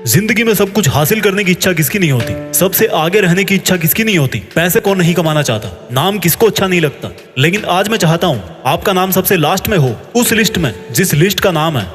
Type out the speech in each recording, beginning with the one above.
जिंदगी में सब कुछ हासिल करने की इच्छा किसकी नहीं होती? सबसे आगे रहने की इच्छा किसकी नहीं होती? पैसे कौन नहीं कमाना चाहता? नाम किसको अच्छा नहीं लगता? लेकिन आज मैं चाहता हूँ आपका नाम सबसे लास्ट में हो, उस लिस्ट में जिस लिस्ट का नाम है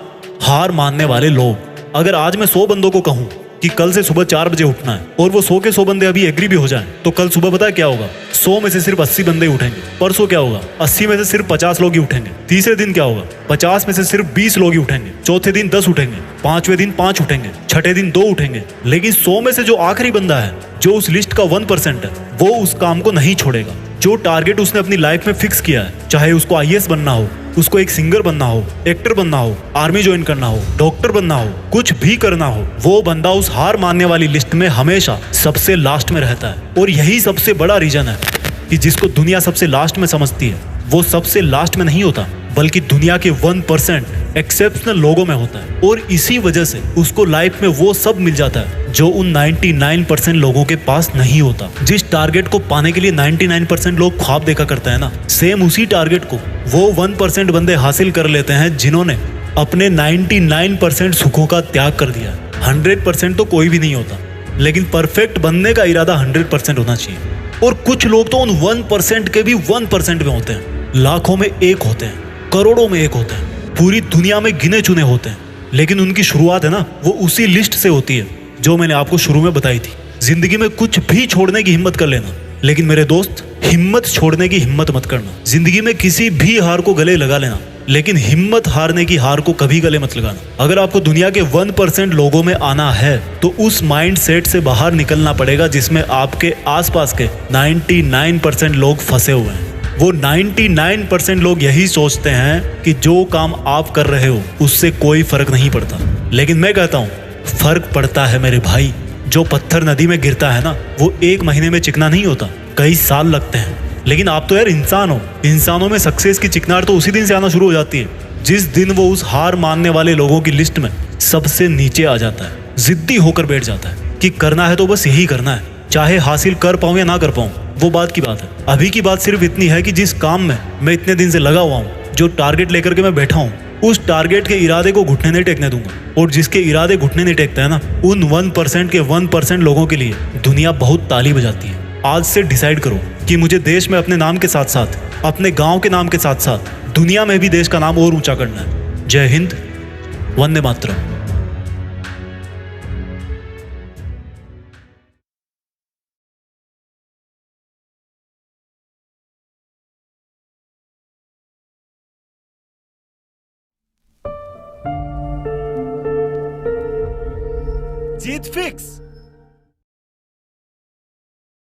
हार मानने वाले लोग। अगर आज मैं 100 बंदों को कहूँ कि कल से सुबह 4 बजे उठना है और वो 100 के 100 बंदे अभी एग्री भी हो जाएं, तो कल सुबह पता है क्या होगा? 100 में से सिर्फ 80 बंदे उठेंगे। परसों क्या होगा? 80 में से सिर्फ 50 लोग ही उठेंगे। तीसरे दिन क्या होगा? 50 में से सिर्फ 20 लोग ही उठेंगे। चौथे दिन 10 उठेंगे। पांचवें दिन 5 उठेंगे। छठे दिन 2 उठेंगे। लेकिन 100 में से जो आखिरी बंदा है, जो उस लिस्ट का 1% है, वो उस काम को नहीं छोड़ेगा। जो टारगेट उसने अपनी लाइफ में फिक्स किया है, चाहे उसको आईएएस बनना हो, उसको एक सिंगर बनना हो, एक्टर बनना हो, आर्मी ज्वाइन करना हो, डॉक्टर बनना हो, कुछ भी करना हो, वो बंदा उस हार मानने वाली लिस्ट में हमेशा सबसे लास्ट में रहता है। और यही सबसे बड़ा रीजन है कि जिसको दुनिया सबसे लास्ट में समझती है, वो सबसे लास्ट में नहीं होता, बल्कि दुनिया के 1% एक्सेप्शनल लोगों में होता है। और इसी वजह से उसको लाइफ में वो सब मिल जाता है जो उन 99% लोगों के पास नहीं होता। जिस टारगेट को पाने के लिए 99% लोग ख्वाब देखा करते हैं ना, सेम उसी टारगेट को वो 1% बंदे हासिल कर लेते हैं जिन्होंने अपने 99% सुखों का त्याग कर दिया। 100% तो कोई भी नहीं होता, लेकिन परफेक्ट बनने का इरादा 100% होना चाहिए। और कुछ लोग तो उन 1% के भी 1% में होते हैं, लाखों में एक होते हैं, करोड़ों में एक होते हैं, पूरी दुनिया में गिने चुने होते हैं। लेकिन उनकी शुरुआत है ना, वो उसी लिस्ट से होती है जो मैंने आपको शुरू में बताई थी। जिंदगी में कुछ भी छोड़ने की हिम्मत कर लेना, लेकिन मेरे दोस्त, हिम्मत छोड़ने की हिम्मत मत करना। जिंदगी में किसी भी हार को गले लगा लेना, लेकिन हिम्मत हारने की हार को कभी गले मत लगाना। अगर आपको दुनिया के 1% लोगों में आना है, तो उस माइंड सेट से बाहर निकलना पड़ेगा जिसमें आपके आसपास के 99% लोग फंसे हुए हैं। वो 99% लोग यही सोचते हैं कि जो काम आप कर रहे हो उससे कोई फर्क नहीं पड़ता। लेकिन मैं कहता हूँ फर्क पड़ता है मेरे भाई। जो पत्थर नदी में गिरता है ना, वो 1 महीने में चिकना नहीं होता, कई साल लगते हैं। लेकिन आप तो यार इंसान हो, इंसानों में सक्सेस की चिकनार तो उसी दिन से आना शुरू हो जाती है जिस दिन वो उस हार मानने वाले लोगों की लिस्ट में सबसे नीचे आ जाता है, जिद्दी होकर बैठ जाता है कि करना है तो बस यही करना है, चाहे हासिल कर पाऊं या ना कर पाऊं, वो बात की बात है। अभी की बात सिर्फ इतनी है कि जिस काम में मैं इतने दिन से लगा हुआ हूँ, जो टारगेट लेकर के मैं बैठा हूँ, उस टारगेट के इरादे को घुटने नहीं टेकने दूंगा। और जिसके इरादे घुटने नहीं टेकता है ना, उन 1% के 1% लोगों के लिए दुनिया बहुत ताली बजाती है। आज से डिसाइड करो कि मुझे देश में अपने नाम के साथ साथ, अपने गांव के नाम के साथ साथ, दुनिया में भी देश का नाम और ऊंचा करना है। जय हिंद, वंदे मातरम। जीत फिक्स।